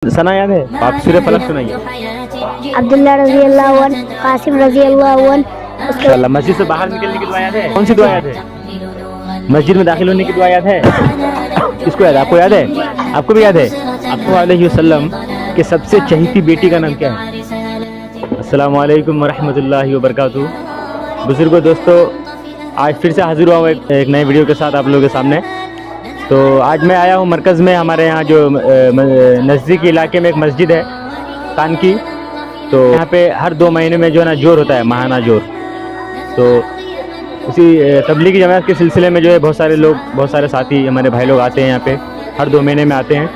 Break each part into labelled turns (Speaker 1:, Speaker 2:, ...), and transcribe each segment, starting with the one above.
Speaker 1: सना याद है? आप सूर्य फलक सुनाइए।
Speaker 2: अब्दुल्ला रजी अल्लाह अन्हु, कासिम रजी अल्लाह अन्हु।
Speaker 1: माशाल्लाह। मस्जिद से बाहर निकलने की दुआ याद है? कौन सी दुआ याद है? मस्जिद में दाखिल होने की दुआ याद है? किसको याद है? आपको याद है? आपको भी याद है? आपको अलैहि वसल्लम के सबसे चहेती बेटी का नाम क्या है? अस्सलाम वालेकुम वरहमतुल्लाहि वबरकातुहू। बुजुर्गों, दोस्तों, आज फिर से हाजिर हुआ हूँ एक नए वीडियो के साथ आप लोगों के सामने। तो आज मैं आया हूँ मरकज़ में, हमारे यहाँ जो नज़दीकी इलाके में एक मस्जिद है कान की। तो यहाँ पे हर 2 महीने में जो है ना जोर होता है, माहाना जोर। तो उसी तबलीगी जमात के सिलसिले में जो है बहुत सारे लोग, बहुत सारे साथी हमारे भाई लोग आते हैं यहाँ पे, हर 2 महीने में आते हैं।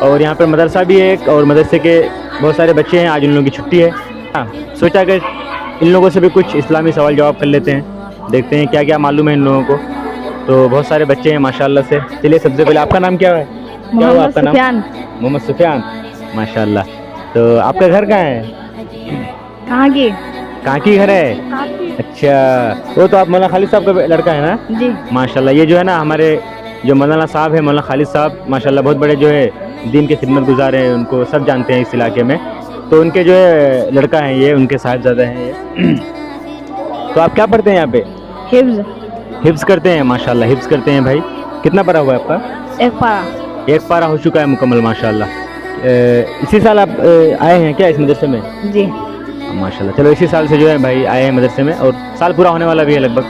Speaker 1: और यहाँ पर मदरसा भी है एक, और मदरसे के बहुत सारे बच्चे हैं। आज उन लोगों की छुट्टी है। हाँ, सोचा कि इन लोगों से भी कुछ इस्लामी सवाल जवाब कर लेते हैं, देखते हैं क्या क्या मालूम है इन लोगों को। तो बहुत सारे बच्चे हैं माशाल्लाह से। चलिए, सबसे पहले आपका नाम क्या है? क्या हुआ आपका नाम? मोहम्मद सुफियान। माशाल्लाह। तो आपका घर कहाँ है? कहाँ की घर है? अच्छा, वो तो आप मौलाना खालिद साहब का लड़का है ना?
Speaker 2: जी
Speaker 1: माशाल्लाह। ये जो है ना हमारे जो मौलाना साहब है, मौलाना खालिद साहब, माशाल्लाह बहुत बड़े जो है दीन के खिदमत गुजार हैं, उनको सब जानते हैं इस इलाके में। तो उनके जो है लड़का हैं ये, उनके साहिबजादा हैं ये। तो आप क्या पढ़ते हैं यहाँ पे? हिफ्ज़ करते हैं। माशाल्लाह, हिफ्ज़ करते हैं भाई। कितना पढ़ा हुआ है आपका? एक पारा हो चुका है मुकम्मल माशाल्लाह। इसी साल आप आए हैं क्या इस मदरसे में?
Speaker 2: जी
Speaker 1: माशाल्लाह। चलो, इसी साल से जो है भाई आए हैं मदरसे में, और साल पूरा होने वाला भी है लगभग।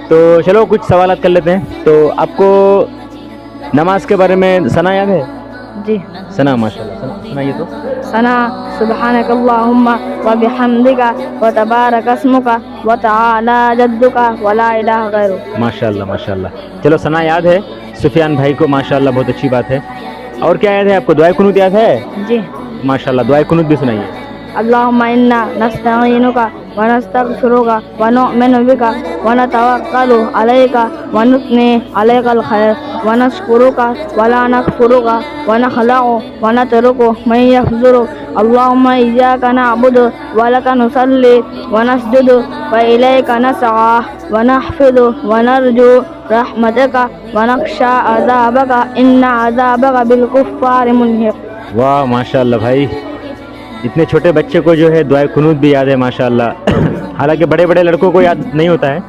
Speaker 1: तो चलो कुछ सवालात कर लेते हैं। तो आपको नमाज के बारे में सना याद है?
Speaker 2: जी
Speaker 1: सना, माशाल्लाह। सना सुनाइए तो।
Speaker 2: सना सुब्हानक अल्लाहुम्मा व बिहम्दिका व तबारक अस्मुका व तआला जद्दुका व ला इलाहा गैरुक।
Speaker 1: माशाल्लाह माशाल्लाह। चलो, सना याद है सुफियान भाई को, माशाल्लाह, बहुत अच्छी बात है। और क्या याद है आपको? दुआ कुनूत याद है?
Speaker 2: जी
Speaker 1: माशाल्लाह। दुआ कुनूत भी सुनाइए।
Speaker 2: अल्लाहुम्मा इन्ना नस्तईनुका व नस्तगफिरुका व नु'मिनु बिका व नतवक्कलु अलैका व नुथनी अलैकल खैर व नशकुरुका व ला नकफुरुका व नखलउ व नतरुकु मन यफजुरुक। अल्लाहुम्मा इय्याका नअबुदु व लका नुसल्ली व नसजुदु व इलैका नसआ व नहफिदु व नरजू रहमतका व नख्शा अज़ाबका इन्ना अज़ाबका बिल कुफ्फारि मुनहिक।
Speaker 1: वाह माशाल्लाह भाई, इतने छोटे बच्चे को जो है दुआ कुनूत भी याद है माशाल्लाह। हालांकि बड़े बड़े लड़कों को याद नहीं होता है।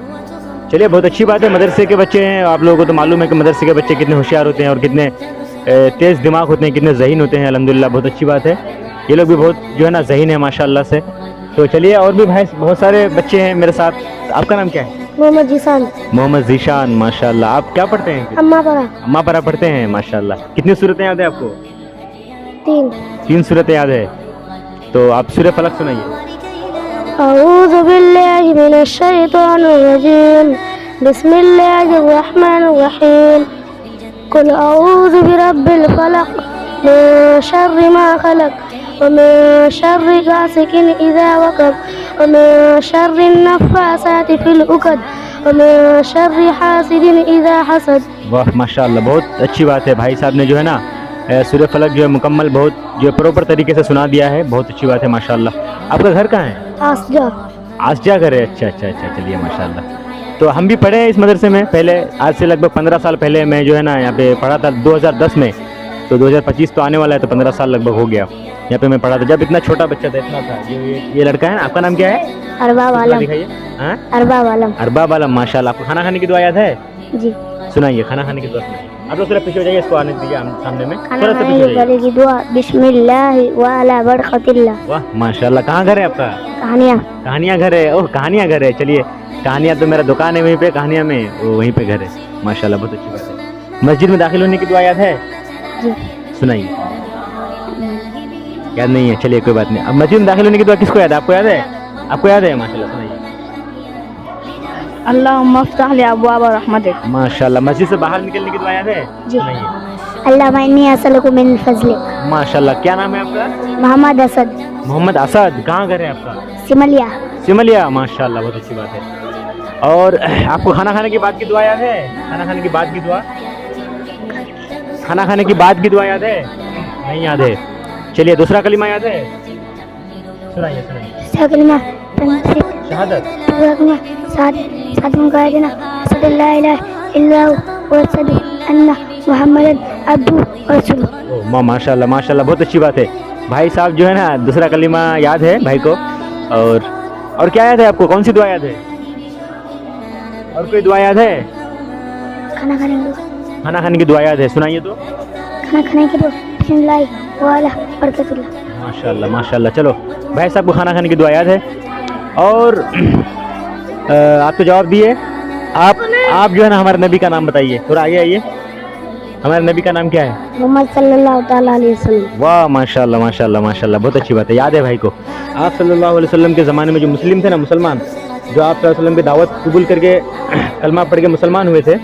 Speaker 1: चलिए, बहुत अच्छी बात है। मदरसे के बच्चे हैं, आप लोगों को तो मालूम है कि मदरसे के बच्चे कितने होशियार होते हैं और कितने तेज़ दिमाग होते हैं, कितने ज़हीन होते हैं। अल्हम्दुलिल्लाह, बहुत अच्छी बात है। ये लोग भी बहुत जो है ना ज़हीन है माशाल्लाह से। तो चलिए, और भी भाई बहुत सारे बच्चे हैं मेरे साथ। आपका नाम क्या है?
Speaker 2: मोहम्मद जीशान।
Speaker 1: मोहम्मद जीशान, माशाल्लाह। आप क्या पढ़ते हैं? अम्मा परा पढ़ते हैं, माशाल्लाह। कितनी सूरतें याद है आपको? 3 सूरतें याद है। तो आप सूरह फलक सुनाइए।
Speaker 2: अऊज़ु बिल्लाहि मिनश शैतानिर रजीम, बिस्मिल्लाहिर रहमानिर रहीम। कुल अऊज़ु बिरब्बिल फलक, मिन शर्रि मा खलक, व मिन शर्रि गासिकिन इज़ा वक़ब, व मिन शर्रि नफ़्फ़ासाति फिल उक़द, व मिन शर्रि हासिदिन इज़ा हसद। वाह माशाअल्लाह, बहुत अच्छी बात है। भाई साहब ने जो है ना सूर्य फलक जो है मुकम्मल, बहुत जो प्रॉपर तरीके से सुना दिया है। बहुत अच्छी बात है माशाल्लाह। आपका घर कहाँ है? आसजा घर है। अच्छा अच्छा अच्छा, चलिए माशाल्लाह। तो हम भी पढ़े हैं इस मदरसे में पहले, आज से लगभग 15 साल पहले मैं जो है ना यहाँ पे पढ़ा था 2010 में। तो 2025 तो आने वाला है, तो 15 साल लगभग हो गया यहाँ पे मैं पढ़ा था, जब इतना छोटा बच्चा था, इतना था। ये लड़का है ना, आपका नाम क्या है? अरबाब आलम। दिखाइए। हाँ, अरबाब आलम, माशाल्लाह। आपको खाना खाने की दुआ याद है? जी सुनाइए, खाना खाने की दुआ सुनाइए। आप लोग थोड़ा पीछे हो जाइए, इसको आने दीजिए सामने में, थोड़ा सा पीछे हो जाइए। की दुआ बिस्मिल्लाह व अला बरकतिल्लाह। वाह माशाल्लाह। कहाँ घर है आपका? कहानियाँ घर है। ओह, कहानियाँ घर है। चलिए, कहानियाँ तो मेरा दुकान है वहीं पे, कहानियाँ में वहीं पे घर है माशाल्लाह। बहुत अच्छी बात है। मस्जिद में दाखिल होने की दुआ याद है? जी सुनाइए। याद नहीं है? चलिए, कोई बात नहीं। अब मस्जिद में दाखिल होने की दुआ किसको याद है? आपको याद है? आपको याद है? माशाल्लाह, सुनाइए। अल्लाहुम्मा अफ्तह ली अब्वाब रहमतिक।
Speaker 1: माशाल्लाह। मस्जिद से बाहर निकलने की दुआ याद है? जी सुनाइए।
Speaker 2: अल्लाहुम्मा इन्नी असअलुका मिन फज़लिक।
Speaker 1: माशाल्लाह। क्या नाम है आपका?
Speaker 2: मोहम्मद असद।
Speaker 1: मोहम्मद असद। कहाँ घर है आपका?
Speaker 2: सिमलिया।
Speaker 1: माशाल्लाह, बहुत अच्छी बात है। और आपको खाना खाने के बाद की दुआ याद है? खाना खाने के बाद की दुआ? खाना खाने की बाद की दुआ याद है? नहीं याद है। चलिए, दूसरा कलिमा याद है? सुनाइए सुनाइए। शहादत।
Speaker 2: محمد عبدہ ورسولہ.
Speaker 1: माशाल्लाह माशाल्लाह, बहुत अच्छी बात है. भाई साहब जो है ना दूसरा कलीमा याद है भाई को. और क्या याद है आपको, कौन सी दुआ याद है, और कोई दुआ याद है?
Speaker 2: کھانا کھانے کے بعد
Speaker 1: खाना खाने की दुआ याद है, सुनाइए तो.
Speaker 2: کھانا کھانے کے بعد بسم اللہ وعلی برکت اللہ.
Speaker 1: माशाल्लाह माशाल्लाह. चलो भाई साहब को खाना खाने की दुआ याद है. और आप तो जवाब दिए. आप जो है ना हमारे नबी का नाम बताइए, थोड़ा आगे आइए. हमारे नबी का नाम क्या है?
Speaker 2: محمد صلی اللہ تعالیٰ علیہ وسلم.
Speaker 1: वाह माशाल्लाह माशाल्लाह माशाल्लाह, बहुत अच्छी बात है, याद है भाई को. आप सल्लल्लाहु अलैहि वसल्लम के ज़माने में जो मुस्लिम थे ना, मुसलमान जो आप सल्लल्लाहु अलैहि वसल्लम की दावत कबूल करके कलमा पढ़ के मुसलमान हुए थे,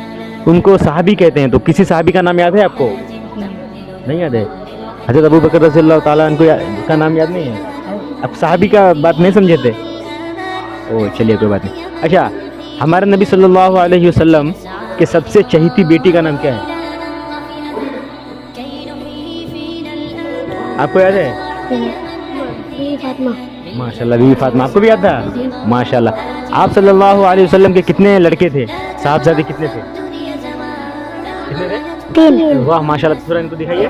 Speaker 1: उनको सहाबी कहते हैं. तो किसी सहाबी का नाम याद है आपको? नहीं याद है? हज़रत अबू बकर रज़ियल्लाहु ताला अन्हु का नाम याद नहीं है? अब सहाबी का बात नहीं समझे थे? ओ चलिए कोई बात नहीं. अच्छा, हमारे नबी सल्लल्लाहु अलैहि वसल्लम के सबसे चहेती बेटी का नाम क्या है, आपको याद है?
Speaker 2: فاطمہ.
Speaker 1: माशाल्लाह बीवी फातिमा, आपको भी याद था? माशाल्लाह. आप सल्लल्लाहु अलैहि वसल्लम के कितने लड़के थे, साहबजादे कितने थे? कितने थे?
Speaker 2: 3.
Speaker 1: वाह माशाल्लाह. थोड़ा इनको दिखाइए.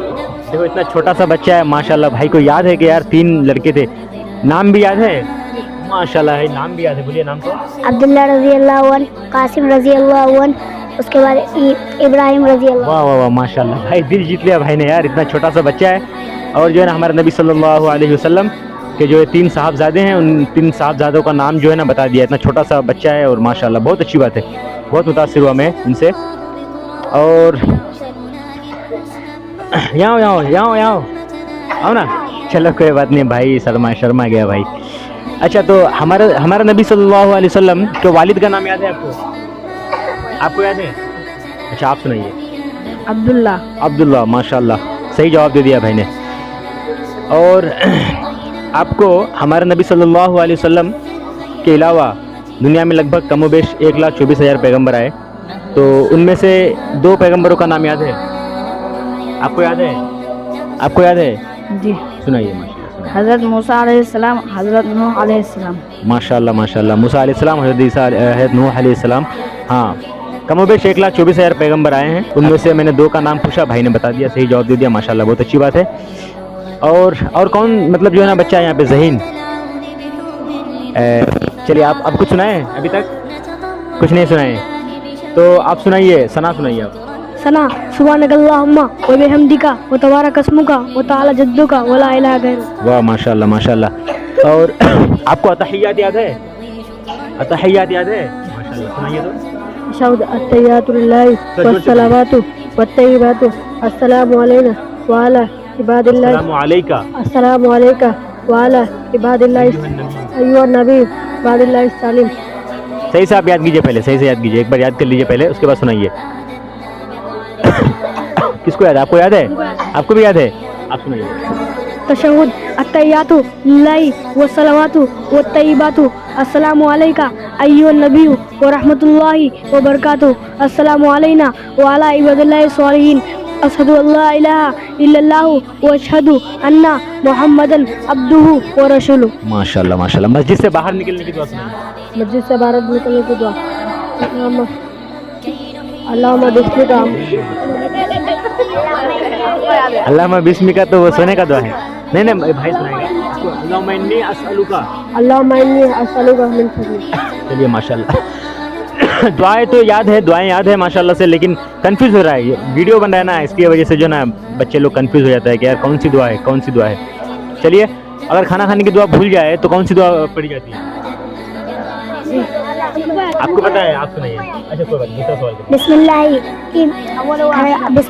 Speaker 1: देखो इतना छोटा सा बच्चा है माशाल्लाह. भाई को याद है कि यार 3 लड़के थे. नाम भी याद है? माशाल्लाह है, नाम भी याद है. बोलिए नाम तो.
Speaker 2: عبداللہ رضی اللہ عنہ, قاسم رضی اللہ عنہ, اس کے بعد ابراہیم رضی اللہ.
Speaker 1: वाह वाह वाह माशाल्लाह. भाई दिल जीत लिया भाई ने यार, इतना छोटा सा बच्चा है. और जो है ना हमारे नबी सल्लल्लाहु अलैहि वसल्लम के जो 3 साहबजादे हैं, उन 3 साहबजादों का नाम जो है ना बता दिया. इतना छोटा सा बच्चा है और माशाल्लाह बहुत अच्छी बात है. बहुत मुतासिर हुआ मैं इनसे. और यहाँ आओ ना. चलो कोई बात नहीं भाई, शर्मा गया भाई. अच्छा, तो हमारा नबी सल्लल्लाहु अलैहि वसल्लम के वालिद का नाम याद है आपको? आपको याद है? अच्छा आप सुनाइए. अब्दुल्ला माशाल्लाह, सही जवाब दे दिया भाई ने. और आपको हमारे नबी सल्लल्लाहु अलैहि वसल्लम के अलावा दुनिया में लगभग कम बेश 1,24,000 पैगंबर आए. तो उनमें से 2 पैगंबरों का नाम याद है? आपको याद है? आपको याद है?
Speaker 3: जी.
Speaker 1: सुनाइए माशाल्लाह.
Speaker 3: حضرت موسیٰ علیہ السلام, حضرت نوح علیہ السلام.
Speaker 1: माशाल्लाह माशाल्लाह. मूसा अलैहिस्सलाम, हज़रत नूह अलैहिस्सलाम. हाँ, कम बेश 1,24,000 पैगंबर आए हैं. उनमें से मैंने 2 का नाम पूछा, भाई ने बता दिया, सही जवाब दे दिया. माशाल्लाह बहुत अच्छी बात है. और कौन मतलब जो है ना बच्चा है यहाँ पे, ज़हीन. चलिए आप कुछ सुनाए अभी तक? कुछ नहीं सुनाए तो आप सुनाइए. सना सुनाइए आप.
Speaker 2: ثنا سبحانك اللهم وبحمدك وتبارك اسمك وتعالى جدك ولا اله غيرك.
Speaker 1: वाह माशाल्लाह माशाल्लाह. और आपको अतहियात याद है? अतहियात याद है? माशाल्लाह सुनाइए तो.
Speaker 2: اشهد التحيات لله والصلوات والطيبات السلام علينا وعلى عباد الله.
Speaker 1: अस्सलामु अलैका.
Speaker 2: السلام عليك وعلى عباد الله ايها النبي عباد الله الصالحين.
Speaker 1: सही से आप याद कीजिए, पहले सही से याद कीजिए, एक बार याद कर लीजिए पहले, उसके बाद सुनाइए. किसको याद है? आपको याद है? आपको भी याद है? आप सुनाइए.
Speaker 2: تشهد التحيات لله والصلوات والطيبات السلام عليك أيها النبي ورحمة الله وبركاته. السلام علينا وعلى عباد الله الصالحين. أشهد أن لا إله إلا الله وأشهد أن محمدا عبده ورسوله.
Speaker 1: माशाल्लाह माशाल्लाह. मस्जिद से बाहर निकलने की दुआ सुनाइए.
Speaker 2: مسجد سے باہر نکلنے کی دعا. اللهم بسمك.
Speaker 1: अल्लाहुम्मा बिस्मिका तो वो सोने का दुआ है. नहीं भाई सुनाएगा. अल्लाहुम्मा इन्नी अस्अलुका.
Speaker 2: اللهم إني أسألك من فضلك.
Speaker 1: चलिए माशाल्लाह. दुआएं तो याद है, दुआएं याद है माशाल्लाह से, लेकिन कंफ्यूज हो रहा है. ये वीडियो बन रहा है ना, इसकी वजह से जो ना बच्चे लोग कंफ्यूज हो जाता है कि यार कौन सी दुआ है, कौन सी दुआ है. चलिए, अगर खाना खाने की दुआ भूल जाए तो कौन सी दुआ पढ़ी जाती है? आपको पता है? आप सुनाइए. अच्छा कोई बात नहीं, दूसरा सवाल करिए.
Speaker 2: بسم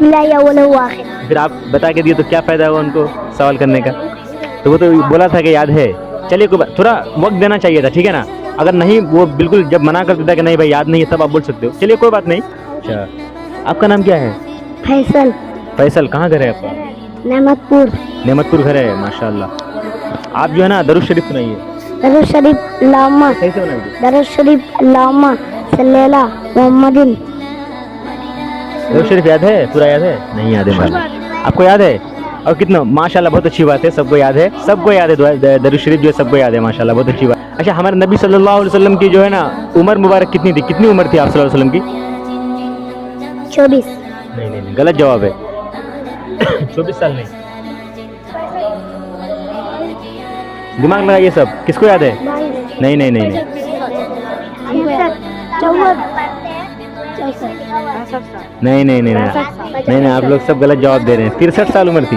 Speaker 2: الله أول وآخر.
Speaker 1: फिर आप बता के दिए तो क्या फ़ायदा हुआ उनको सवाल करने का? तो वो तो बोला था कि याद है. चलिए कोई थोड़ा वक्त देना चाहिए था, ठीक है ना. अगर नहीं, वो बिल्कुल जब मना कर देता कि नहीं भाई याद नहीं है, तब आप बोल सकते हो. चलिए कोई बात नहीं. अच्छा, आपका नाम क्या है?
Speaker 2: फैसल.
Speaker 1: फैसल. कहाँ घर है आपका?
Speaker 2: नेमतपुर.
Speaker 1: नेमतपुर घर है. माशाल्लाह. आप जो है ना दरूद शरीफ सुनाइए.
Speaker 2: दरूद शरीफ अल्लाहुम्मा.
Speaker 1: सही से बनाइए.
Speaker 2: दरूद शरीफ अल्लाहुम्मा सल्ली अला मुहम्मदिन.
Speaker 1: दरूद शरीफ याद है? पूरा याद है? नहीं याद है माशाल्लाह. आपको याद है? और कितना माशाल्लाह, बहुत अच्छी बात है. सबको याद है, सबको याद है. दरूद शरीफ जो है सबको याद है माशाल्लाह, बहुत अच्छी बात. अच्छा, हमारे नबी सल्लल्लाहु अलैहि वसल्लम की जो है ना उम्र मुबारक कितनी थी? कितनी उम्र थी आप सल्लल्लाहु अलैहि वसल्लम की?
Speaker 2: 24.
Speaker 1: نہیں نہیں نہیں، غلط جواب ہے. 24 سال نہیں. دماغ لگائیے سب. کس کو یاد ہے؟ نہیں نہیں نہیں نہیں نہیں نہیں نہیں نہیں نہیں، آپ لوگ سب غلط جواب دے رہے ہیں. 63 سال عمر تھی.